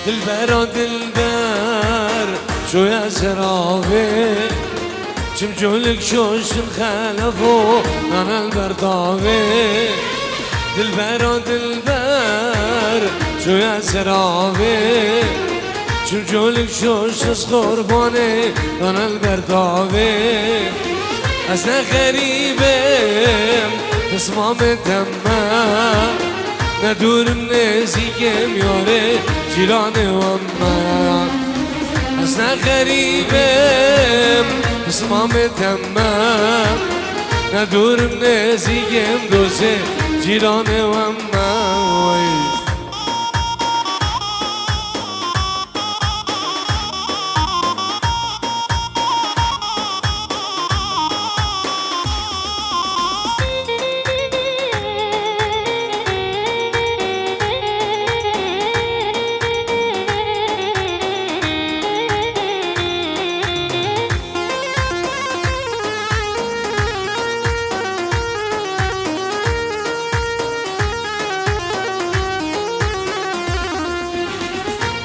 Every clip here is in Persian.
دلبر دلبر شوية سراوي چم جولك شوشن خلفو أنا البرداوي دلبر دلبر شوية سراوي چم جولك شوشن قرباني أنا البرداوي أنا غريبم بسمام تمام ندورم نزیکم یاره جیران و من اصلا غریبم اسمام تمام ندورم نزیکم دوست جیران و من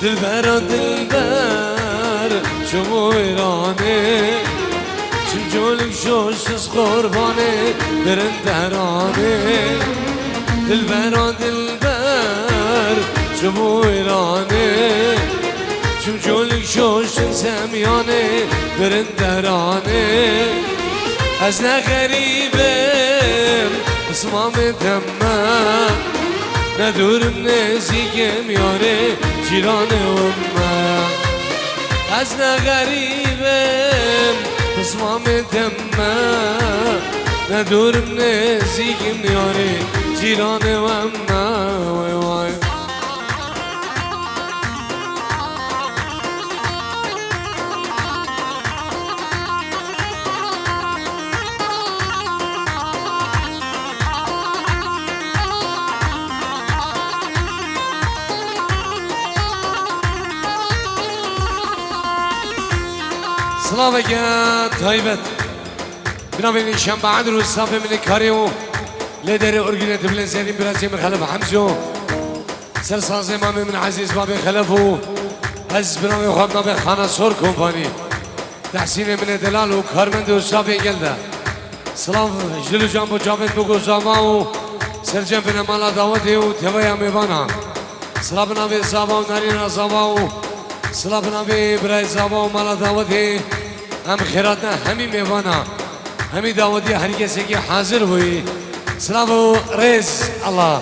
دلبر دلبر شما ایرانه چون جولک شوشتز قربانه برن تهرانه دلبر دلبر شما ایرانه چون جولک شوشتز سمیانه برن تهرانه از نغریبم اسمام تمام ندورم نزیکم یاره جیران و من از نغریبم اسمام تمام ندورم نزیکم یاره جیران و من وای وای سلامك يا طيبت بنابين شنبه عند روستا من كاريو لدري اورجينيت بلن زين برازيل من خلف حمزو سرساز امامي من عزيز بابي خلفو از بنابين خدنا به خانه سور كومباني تحسين من دلال و كارمند وصافي جلده سلام جلو جامبو جابت بوكو زاماو سرجم بن مالا داودي و تبايا ميبانا سلام بنابي زاماو نارينا زاماو سلام بنابي براي زاماو مالا داودي هم خیراتنا همی میوانا همی دعوتی هر کسی که حاضر ہوئی سلام و ریز الله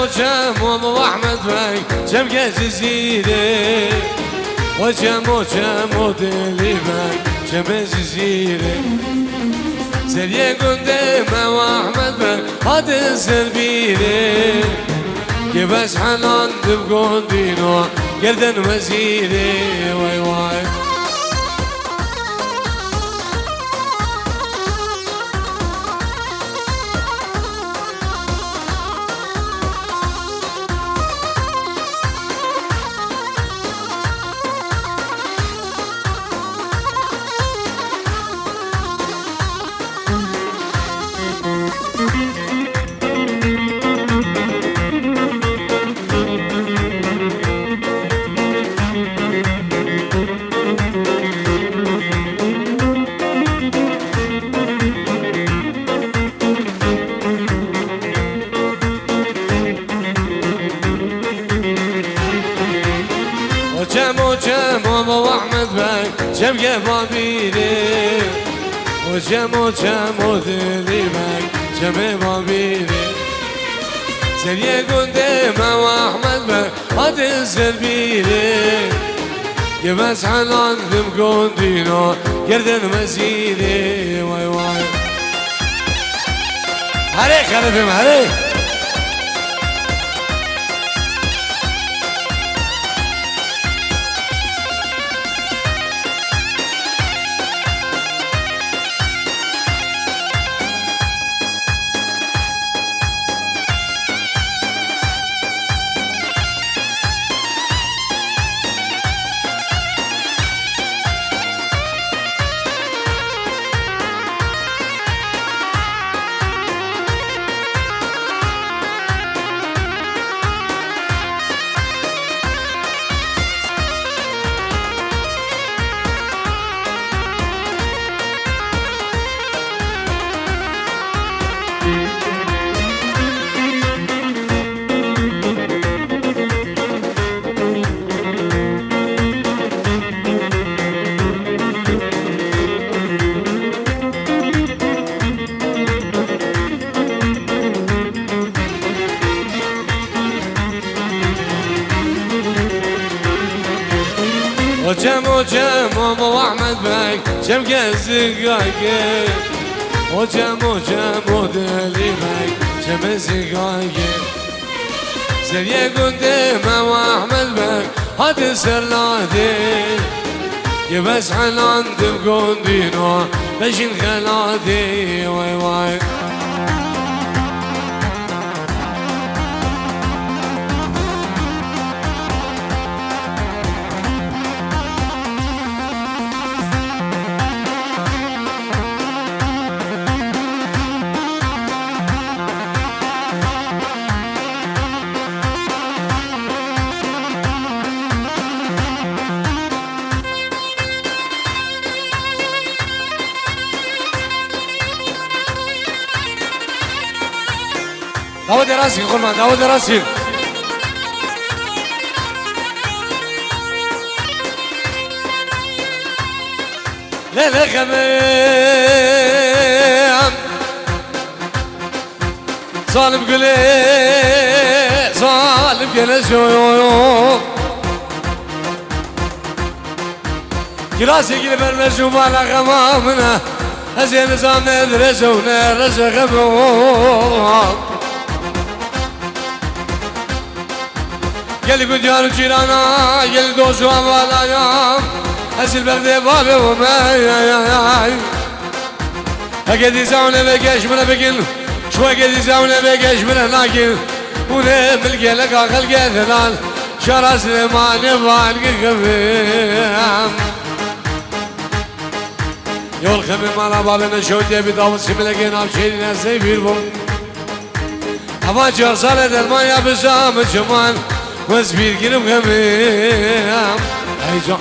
وجم وابو احمد بي جم جزيره وجم ودلي بي جم جزيره سريه قدام ابو احمد بي هذا الزربيره كيفاش حنان تبقون دينو قردن وزيره واي واي جم ابو احمد بي جم بابيري وجم ودلي بي جم بابيري سريه قدام ابو احمد بي هذا الزربيري بس حلاندم گندینا گردن مزیده وای وای هره خلفم هره وجم ابو احمد بك جم زقايق وجم ودلي بك جم زقايق زي قدام ابو احمد بك هاد سرلادي يبس حنان تبقون دينو بشين خلادي واي واي داود راسي قربان داود راسي لا لا كمان ظالم قلي ظالم قلي شو كراسي قلي بالمجوم على غمامنا هزين نظام ندرسه ونرسه غمام قال قديان جيرانا قال دوسو اموالايا هسي البرد بابي وماي هكذا يزاونا بقاش من بقل شوي قد يزاونا بقاش من لكن ونمل قلق اخل قثلال شرس ما نبال قفيم يول خميم على بابنا شوتي بداوت سملقين عبشيرين هسي بيربون اما جرسالة المايا بسام الجمال وزبير كنم غميم هيجا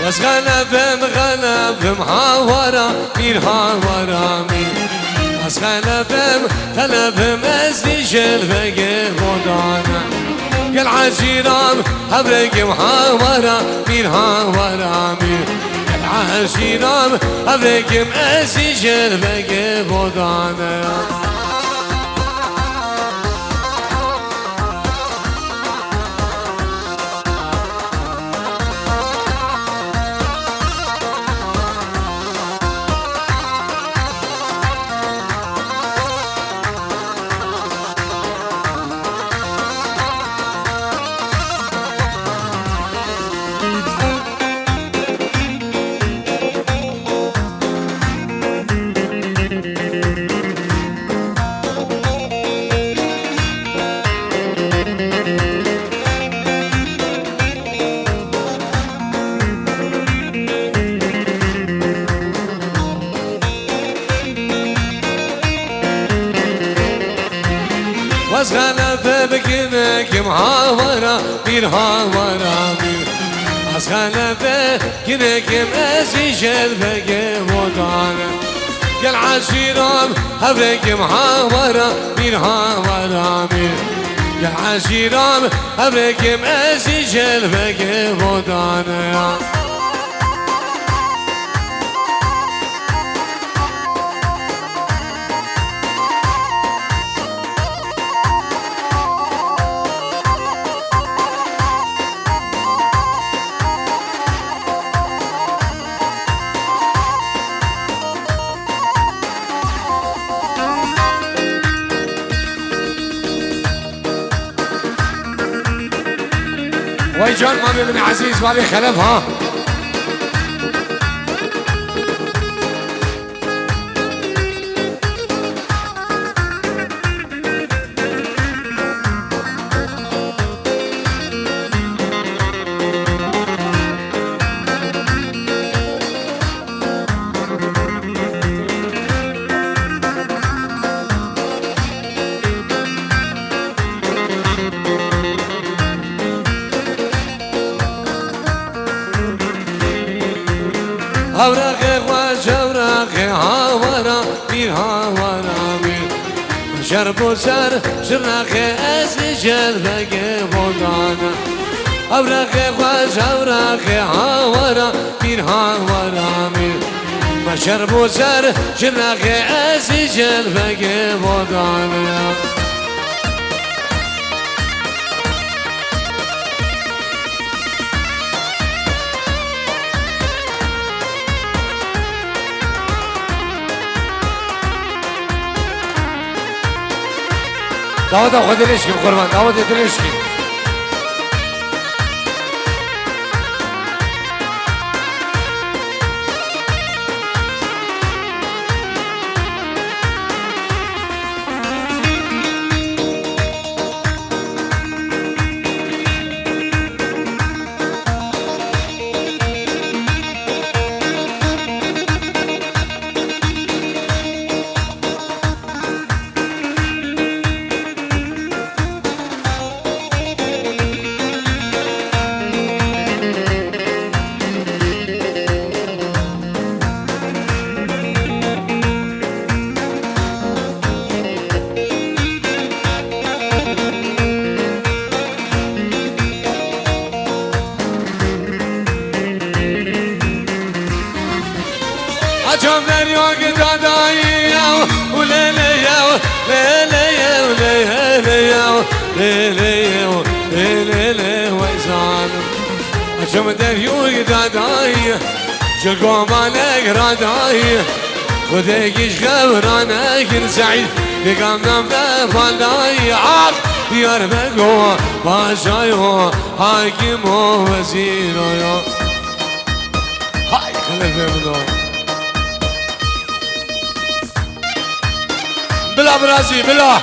بس غلبم هاورا مين هاورا مين بس غلبم ازدي شلفق ودانا قل عشيرام هبرقم هاورا مين هاورا مين قل عشيرام هبرقم ازدي شلفق ودانا بس غلبه بكنك محاورة مين هاورة مين بس غلبه كنك مأسي شلفك ودانا قال عشيرام هبرك محاورة مين هاورة مين قال عشيرام هبرك مأسي شلفك بودانا ويجان مامي من عزيز مامي خلف ها أوراقي وجوراقي هاورا مين هاورا مين شرب وسر شراقي أسي شربك بودانا أوراقي وجوراقي هاورا مين هاورا مين شرب وسر شراقي أسي شربك بودانا دعوت خود الاشکی قربان دعوت الاشکی أجمع دريا قدادايا وليليا ليليا وليليا ليليا ليليا ويزان أجمع دريا قدادايا جلقوا مالك رادايا خذيك غبرانك سعيد بقامنا بفلايا عاق ديار بقوا باشايو حاكم وزيرو هاي خلف منو بلا برازي بلا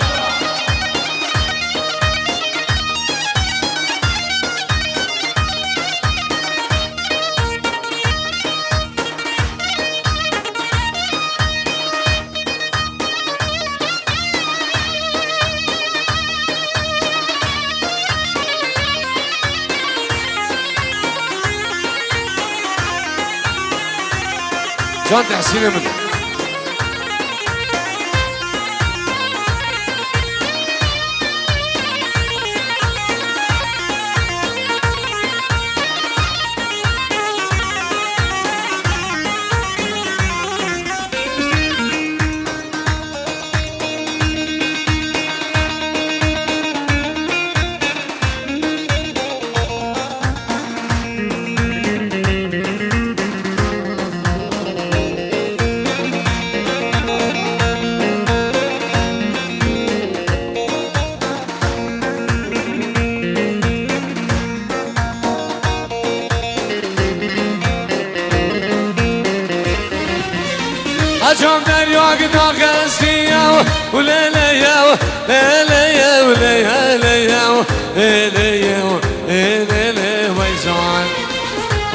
جان تحسين منه أجمع دريا قداغسيا وليليا ليليا وليليا ليليا ليليا ويزان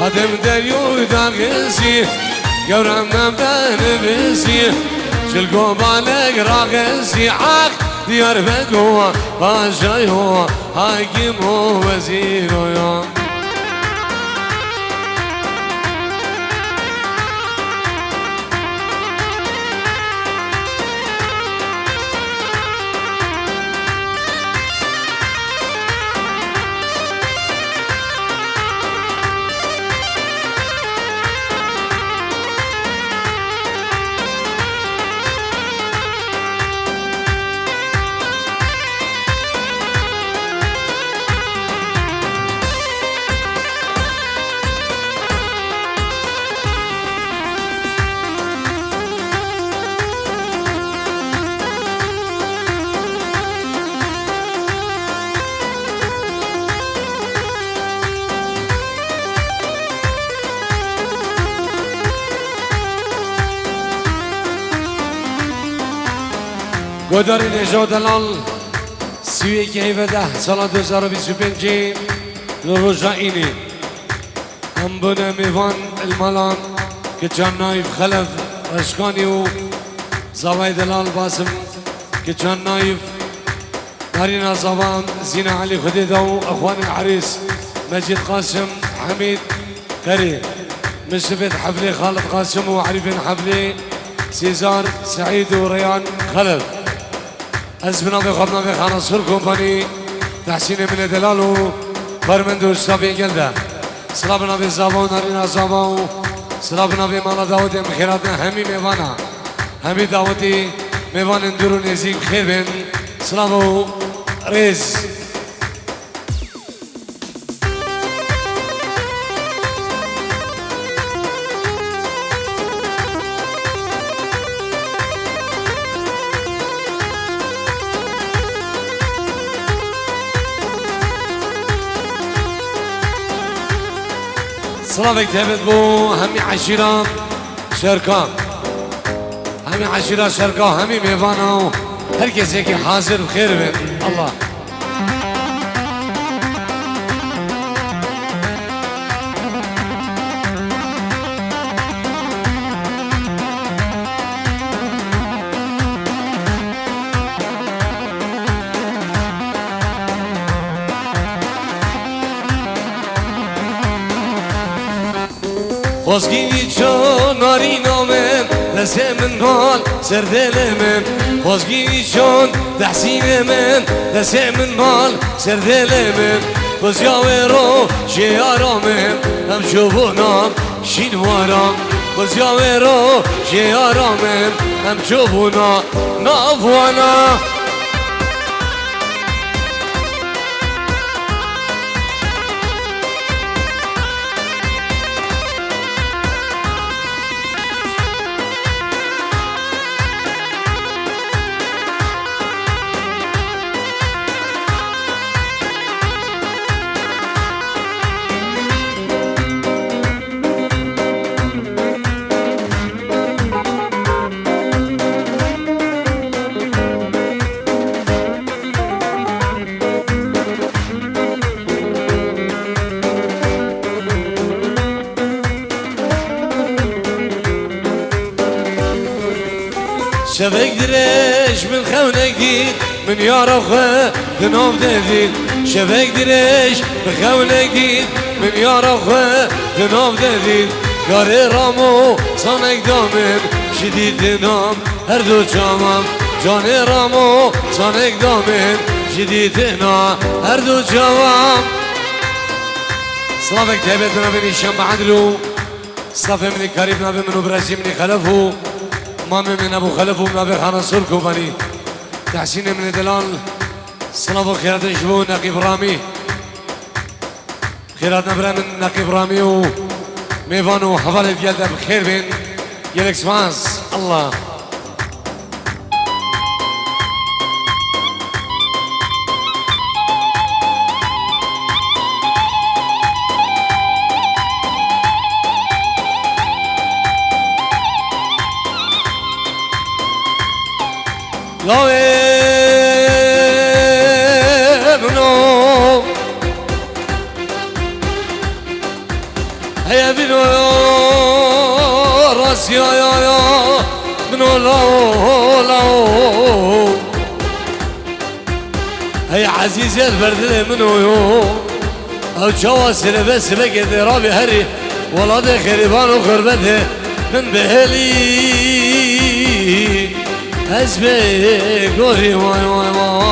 هدم دريا قداغسيا قورمنا بنبسي شلقوا بالك راغسي عاق ديار بقوا باشايو حاكم وزيرو گوداری نجات دلال سوی که و 10 سال 2025 لروجا اینی هم بنا میوان المالان که چند نایب خلف اشکانی و زوای دلال باسم که چند نایب دارينا زبان زينة علي خديدة واخوان العريس مجيد قاسم حميد كريم مشرفة حفلي خالد قاسم وعريفين حفلي سيزار سعيد وريان خلف أزمنا بخبنا بخانا صور كومباني تحسين من دلالو برمندو الشافي جلده سلابنا بالزبان دارينا زبان سلابنا بمالا داودي مخيراتنا همي ميوانا همي داودي ميوان اندورو نزيك خير بين سلامو ريز صلابك تهبط بو همي عشيرة شركة همي عشيرة شركة همي ميوانا herkes ki hazır bخير بين الله خوزگی چون ناری نامم لسه من بال سردل من خوزگی چون تحسین من لسه من بال سردل من خوزیاوی رو شیارامم هم شبونام شینوارام خوزیاوی رو شیارامم هم شبونا نافوانا شبك دريش من خونكي من يارخه دنوف دفيل شبك دريش من خونكي من يارخه دنوف دفيل قاري رامو صانك دامن شديد دنام هردو جامم جاني رامو صانك دامن شديد دنام هردو جامم صلافك تهبت من بني شام بعدلو صلافه من كريم نبي منو براسي مني خلفو مامي من ابو خلف ومن ابي خانا صور كوباني تحسين من دلال صلاه خيرات شبو نقيب رامي خيرات نبرا من نقيب رامي وميفانو حفال الجلده بخير بين يلكس فانس الله لو ابنو هيا بنو راس يا بنو لو هيا عزيز البرد منو يو او جواسر بس بقد رابي هري ولاد خريبان وخربته من بهلي حسبي قولي واي واي واي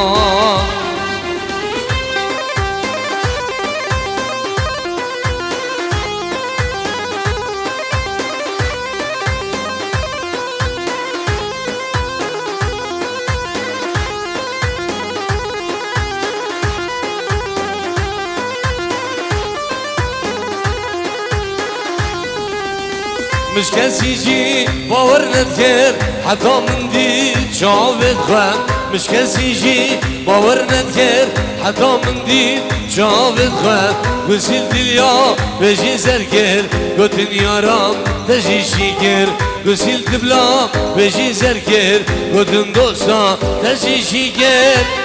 مش كاسي يجي باورنا تكير حتى من دي شافت خواه مش كاسي يجي باورنا تكير حتى من دي شافت خواه وسيل دليا بجي زركير قوتن يارام تجي شيكر وسيلت بلا بيجي زركر ودن دوستا تجي شيكر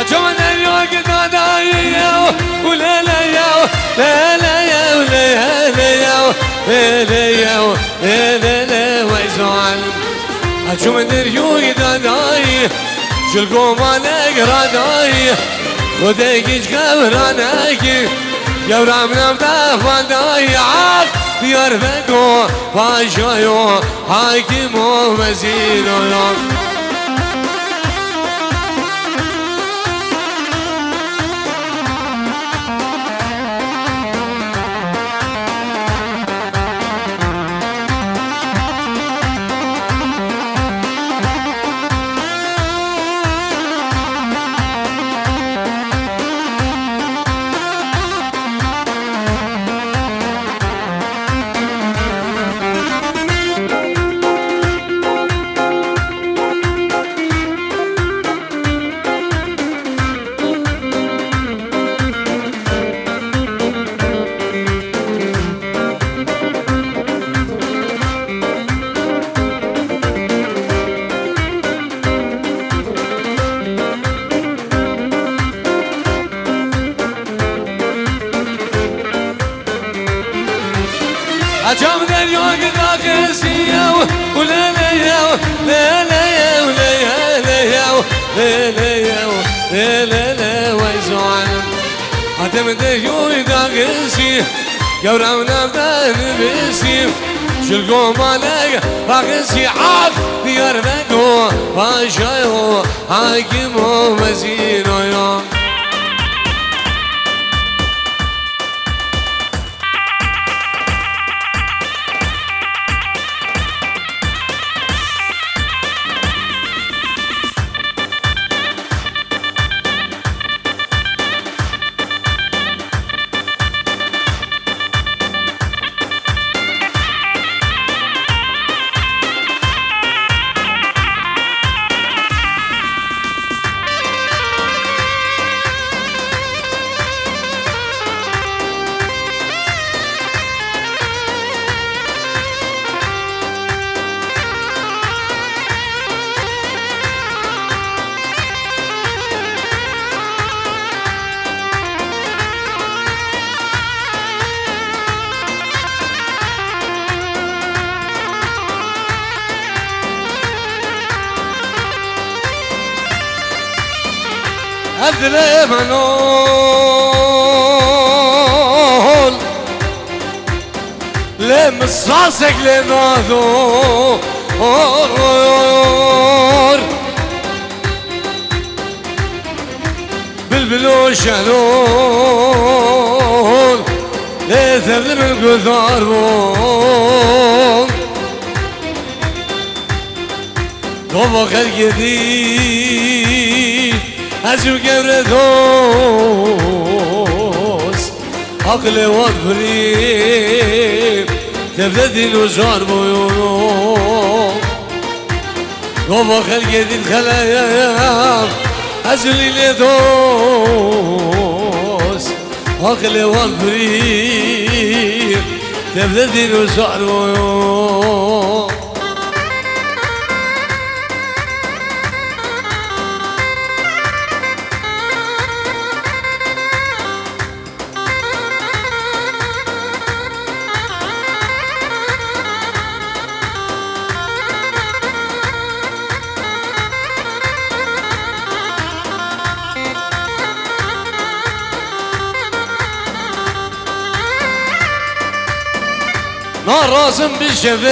أجمل اليوم دايا ولا لا يا لا لا يا ولا يا لا لا يا لا لا ويزعل أجمل اليوم دايا شلقوم أنا قراداي خديك قبراناك يورا من أبدا فداي عاد يرفقو فاشايو حاكمو وزيرو أجمل اليوم داخسيا ولا لا يا لا لا يا ولا يا لا يا لا لا يا لا لا لا ويزعل أجمل اليوم داخسيا يورا ونبدا نبسي شلقو مالك باقسي عاد يرفقو فاشايو حاكمو وزيرو يوم أدري منول لمس راسك لنادور بالبلو شهلول ليثر من القذار طبق الجديد أزو قبردوس عقل وقريب تبدي نزار بيونو طبق الجديد خلايا أزو ليدوس عقل وقريب تبدي نزار بيونو نار راسم بالشفاء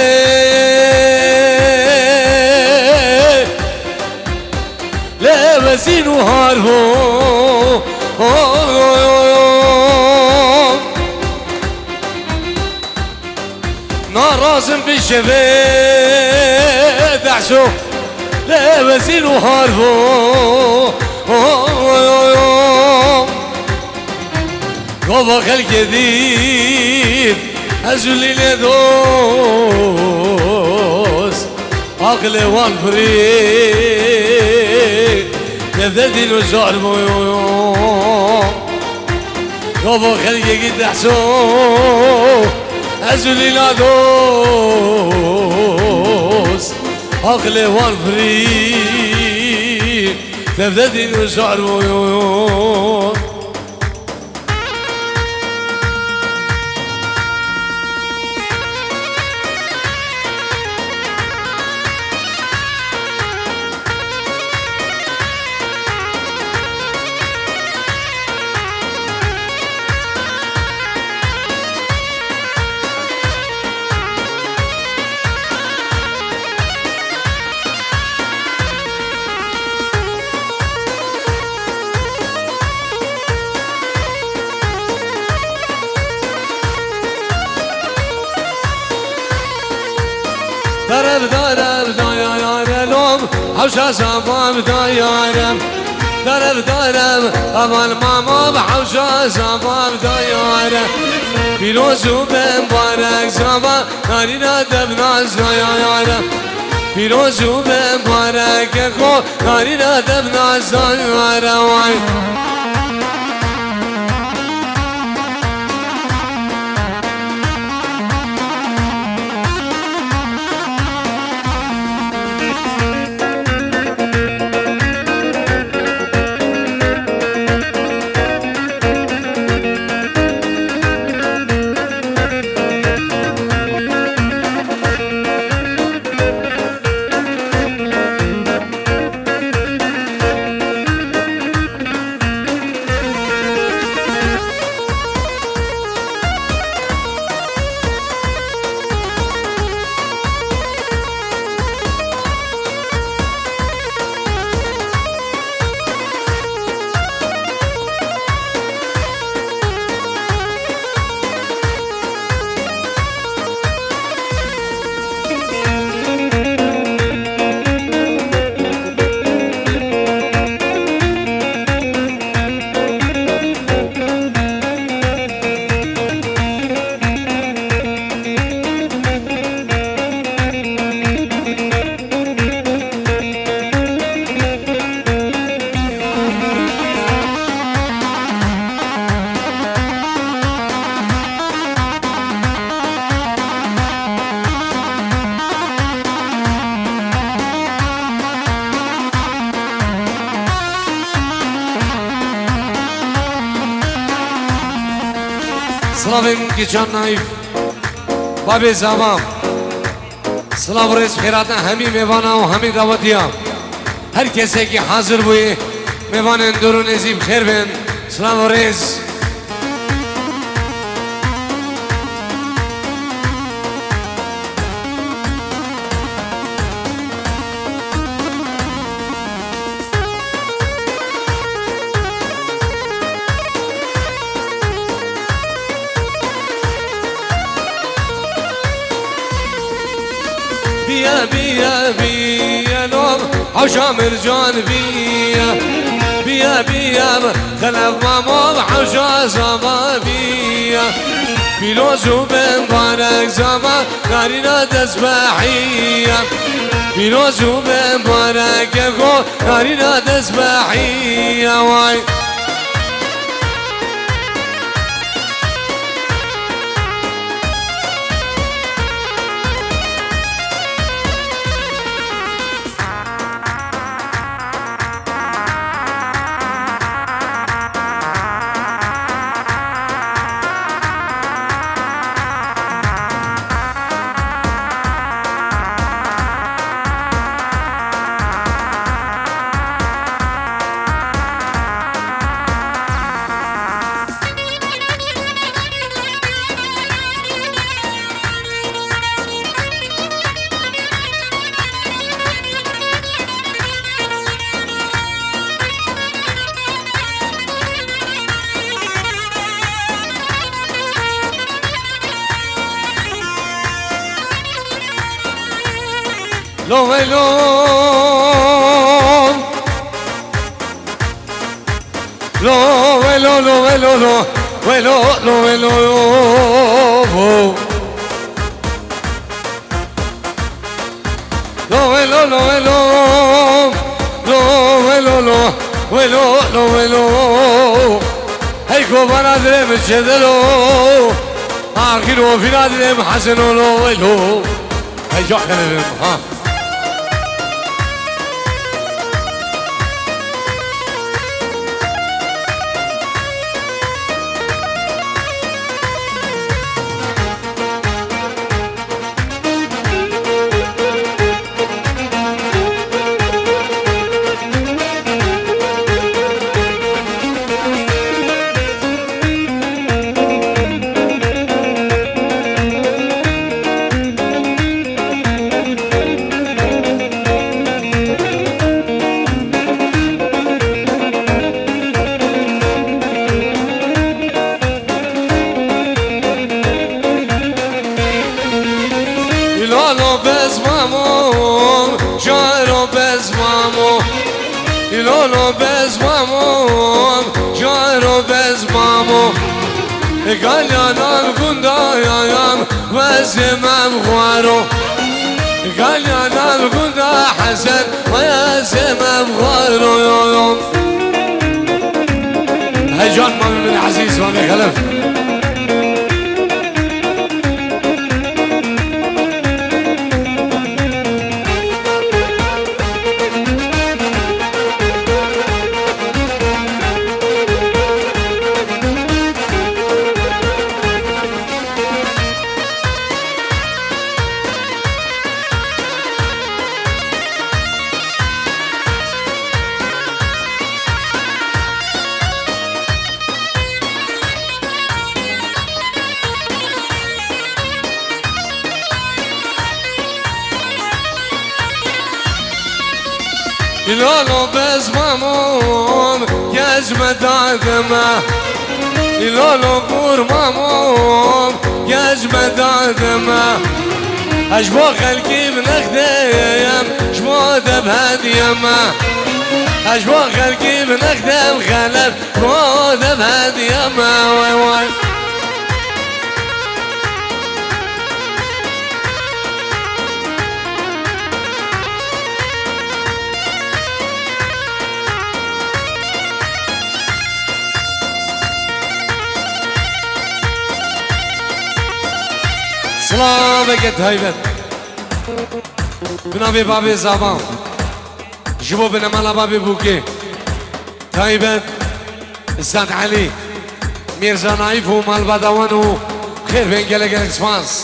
لا بسين وهاربون نارازم بالشباب دعسو لا وزين وهاربو قوة خلق جديد أزولي ندوس عقل والفريق يبدأ وزار بيوم قوة خلق جديد أحسو أزولي ندوس عقل والفريق يبدأ وزار بيوم درب درب دایارم حوش زبام دایارم درب درب اول ماما حوش زبام دایارم پیروزو بم بارک زبام ناری ندب ناز دایارم پیروزو بم بارک خو ناری ندب ناز دایارم سلام کی جان نایف باب زمان سلام رئیس خیرات همی میوانا و همی دعوتیا هر کسی که حاضر بوی میوان اندرو نزیب خیر بین سلام رئیس بيا بيا بيا نوم حوشا مرجان بيا بيا بيا خلف ماما حوشا زما بيا بيلوزو بمبارك زما نارينا تسبحية بيلوزو بمبارك يكو نارينا تسبحية واي لو ويلو لو ويلو لو ويلو لو ويلو لو ويلو لو ويلو لو ويلو لو ويلو لو ويلو لو ويلو هيكو بنادرم الشدلو آخر في نادرم حسنو لو ويلو هيجو حكرم ها Ilolo bez mamom, jaro bez mamom Galyanan gundayam, vezimem guaro Galyanan gunda hasen, vezimem guaro Heyecan mami bin aziz mami khalif Ilolo bez mamom, gezme dademe Ilolo bur mamom, gezme dademe Ajbo khalki bnakhdem, jbo deb hadiyeme Ajbo khalki bnakhdem khalab, jbo deb hadiyeme Vay vay سلامك هيبت بنابي بابي زبان جبو بنمالا بابي بوكي هيبت استاذ علي ميرزا نايف ومال بدوان خير بين جلك اكسبانس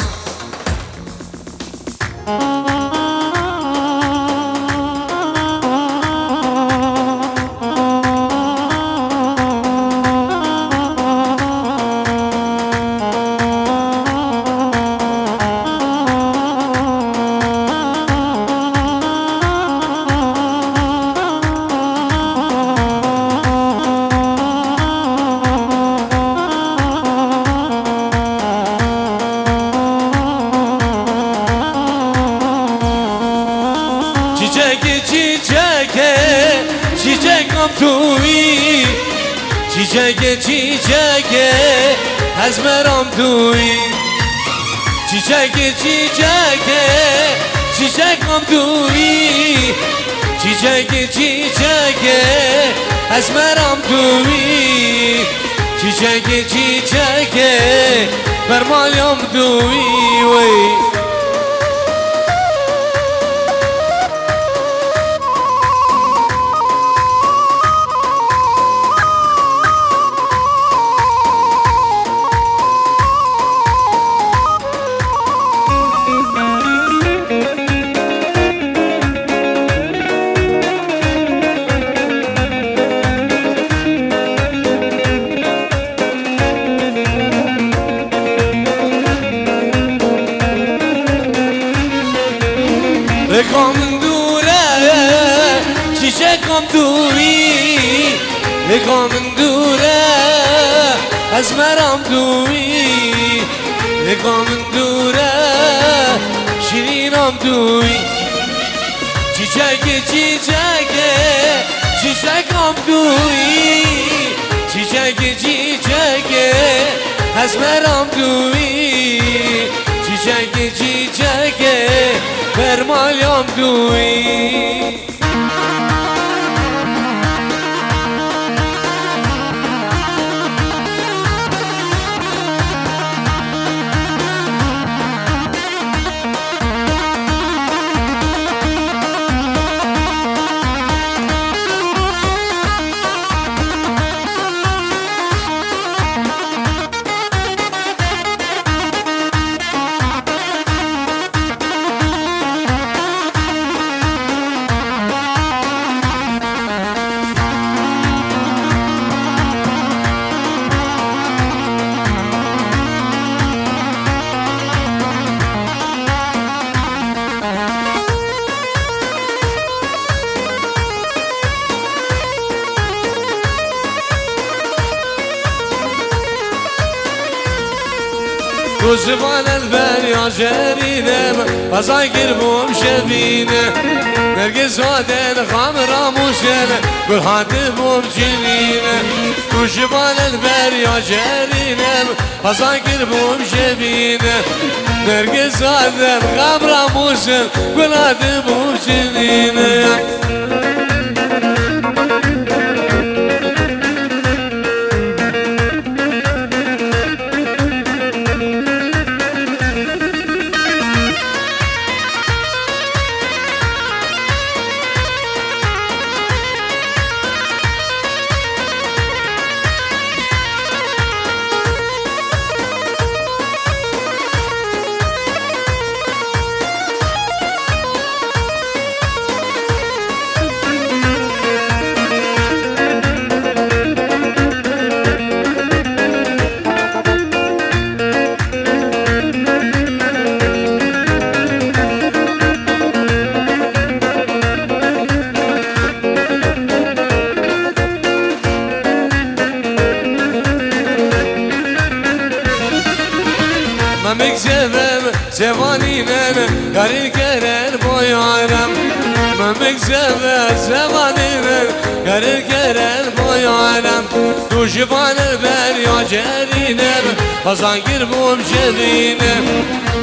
چیچکه از مرام توی چیچکم توی چیچکه از مرام توی چیچکه برمالم توی وی چیچکم توی نگام دوره از مرام توی نگام دوره شیرینم توی چیچکم دوی چیچکه از مرام دوی چیچکه فرمالیم دوی زبان البريا جرينه بزاير بوم شبينه نرجس هادن خامرة موسينه كل هاد بوم جنينه زبان البريا جرينه بزاير بوم شبينه نرجس هادن خامرة موسينه كل هاد بوم جنينه زمانينن قرير كرر بويارم ممك زمانينن قرير كرر بويارم تو جبان البريا جرينم فزانكر بوم جبينم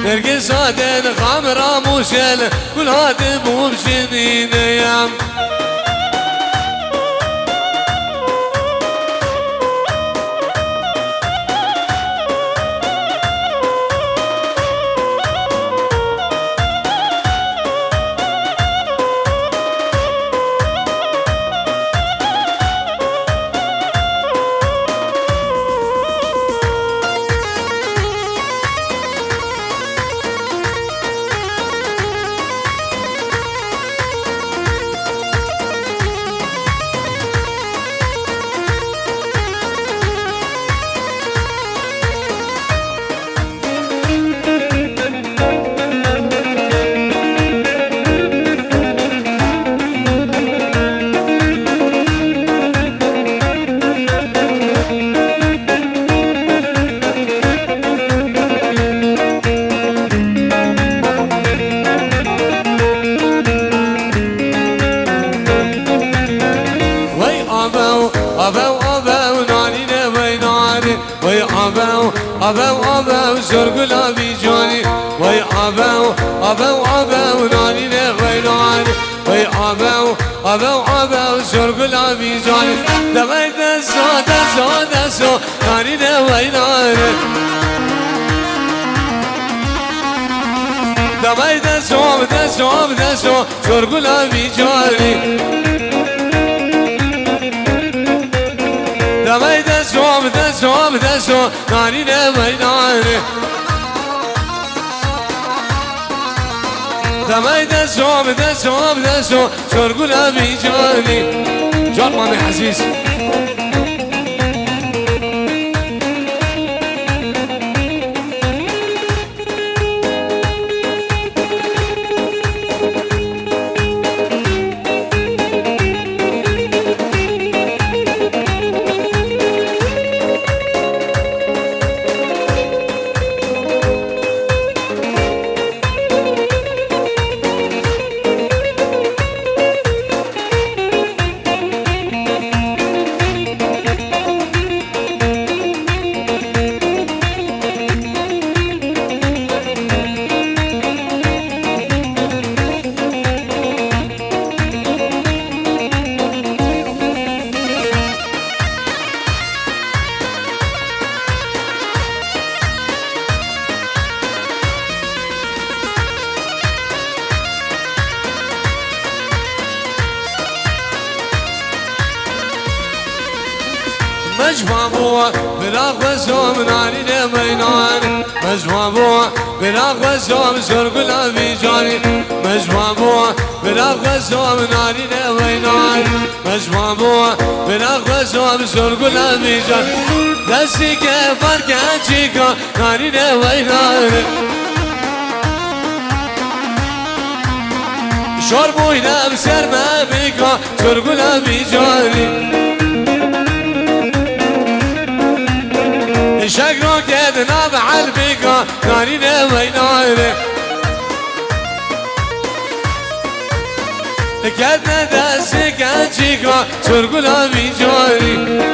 نرقص هادن خامرة موسل كل هاد بوم جنينم أبو زرق لابي جاني وي أبو ناني نغوي ناني وي أبو زرق لابي جاني دمي دسو ناني نغوي ناني دمي دسو زرق لابي جاني دمي دسو ناني نغوي ناني دمي دسو زرق لابي جاني جان مامي عزيز مجمع بوا براق وزوم ناري لمينان مجمع بوا براق وزوم زرق لابي جاني مجمع بوا براق وزوم ناري لمينان مجمع بوا براق وزوم زرق لابي جاني دستي كفر كاتشيكا ناري لمينان شربوينا بسر ما بيكا زرق لابي جاني شكرا كدنا بعلبك نارينا ويناري كدنا دستك انشيكا سرقنا بيجاري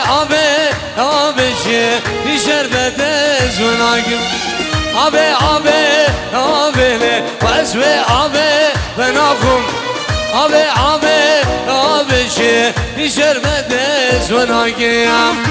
آبه شی شربت زناگم آبه له واسو آبه بناخم آبه شی شربت زناگم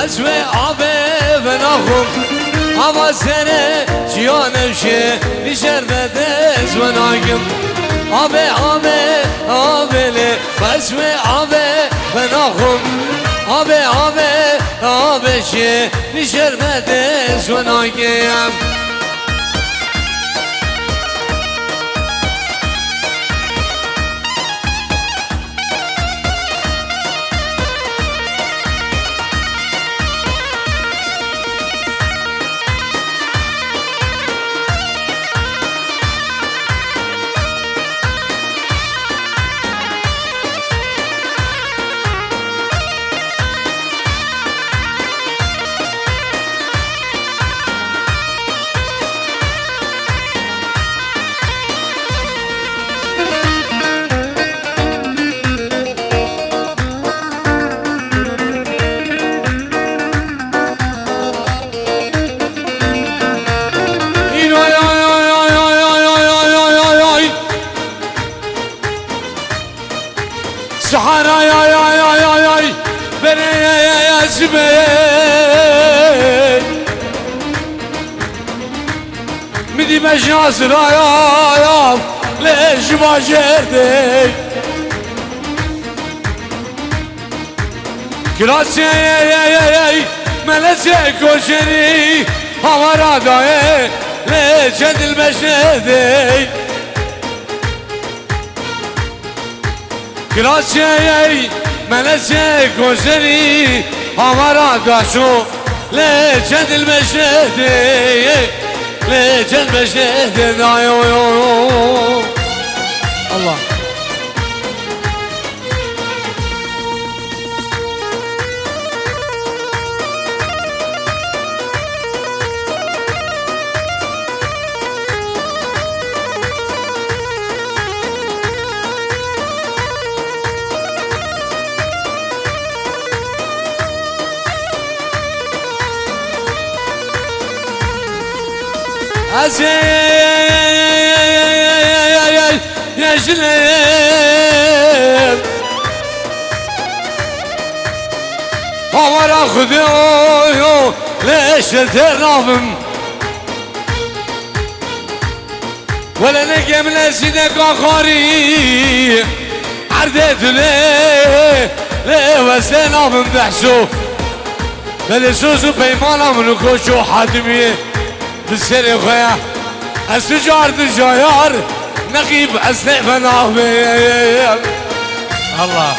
واسوي آبه بناخم هوا سره جیانم شه شربت زناگم آبه له واسوي آبه بناخم آبه شه شربت زناگم سحرا يا بني يا زبي مدي مجاز رايا ليش ما جردي كراسي يا ملسك وشري هوا داي ليش المشهدي كراسي ملسك وزني هوا داشو لجد المجد لجد المجد الله يا جليل عمر اخذ ليش ترافم ولا نجي من سيدك اخري عردت ليه وسنافم بحسو بلسوس بيمانا من كوشو حاتميه بالسر خويا السجار الجيار نقيب اسنف نافير الله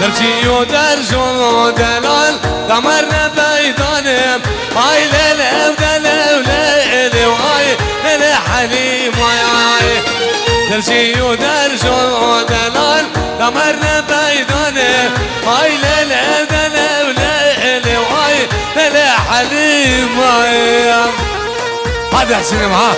درسي ودرس ودلال دمرنا بيضانم هاي ليلة ودلال وليلة وهاي ليلة حليم وهاي درسي ودرس ودلال دمرنا بيضانم هاي ليلة ودلال وليلة وهاي ليلة حليم وهاي هذا حسين معاه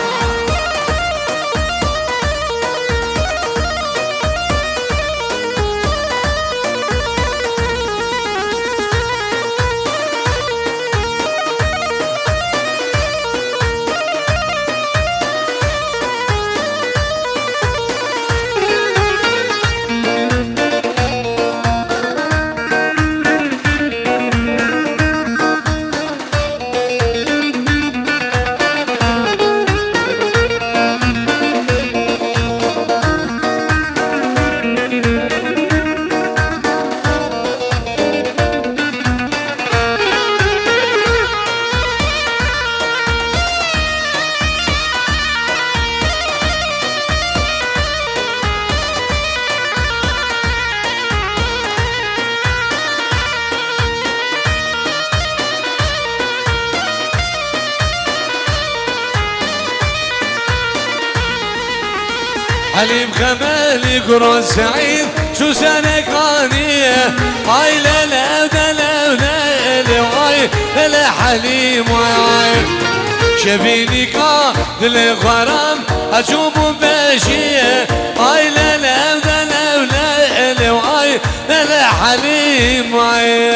حليب خمالي قرون سعيد شو سنة قانية هاي ليلة ودلة وليلة وهاي ليلة حليم وهاي شبيني قاتل الغرام أشوفه بشية هاي ليلة ودلة وليلة وهاي ليلة حليم وهاي